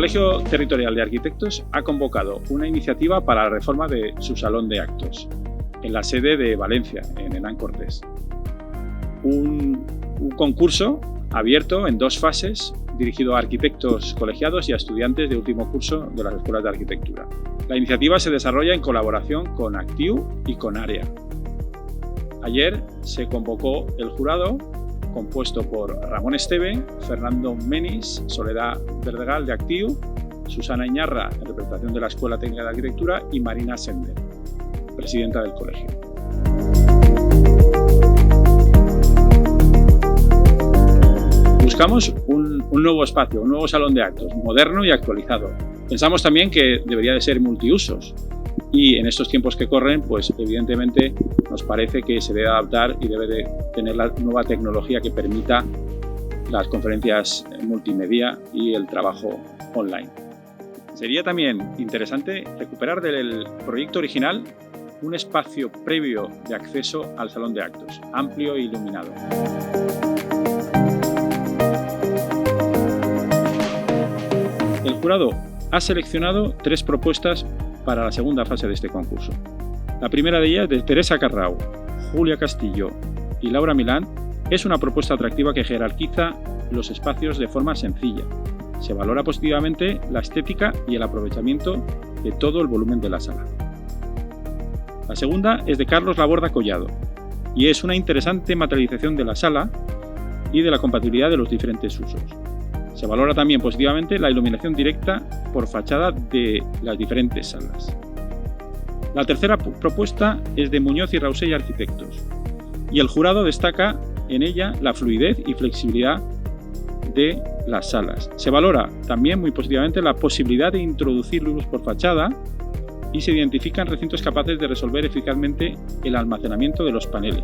Colegio Territorial de Arquitectos ha convocado una iniciativa para la reforma de su salón de actos, en la sede de Valencia, en Hernán Cortés. Un concurso abierto en 2 fases, dirigido a arquitectos colegiados y a estudiantes de último curso de las escuelas de arquitectura. La iniciativa se desarrolla en colaboración con Actiu y con AREA. Ayer se convocó el jurado, compuesto por Ramón Esteve, Fernando Menis, Soledad Verdegal de Actiu, Susana Iñarra, en representación de la Escuela Técnica de Arquitectura, y Marina Sender, presidenta del colegio. Buscamos un nuevo espacio, un nuevo salón de actos, moderno y actualizado. Pensamos también que debería de ser multiusos y en estos tiempos que corren, pues evidentemente nos parece que se debe adaptar y debe de tener la nueva tecnología que permita las conferencias multimedia y el trabajo online. Sería también interesante recuperar del proyecto original un espacio previo de acceso al salón de actos, amplio e iluminado. El jurado ha seleccionado 3 propuestas para la segunda fase de este concurso. La primera de ellas, de Teresa Carrau, Julia Castillo y Laura Milán, es una propuesta atractiva que jerarquiza los espacios de forma sencilla. Se valora positivamente la estética y el aprovechamiento de todo el volumen de la sala. La segunda es de Carlos Laborda Collado y es una interesante materialización de la sala y de la compatibilidad de los diferentes usos. Se valora también positivamente la iluminación directa por fachada de las diferentes salas. La tercera propuesta es de Muñoz y Rausell Arquitectos y el jurado destaca en ella la fluidez y flexibilidad de las salas. Se valora también muy positivamente la posibilidad de introducir luz por fachada y se identifican recintos capaces de resolver eficazmente el almacenamiento de los paneles.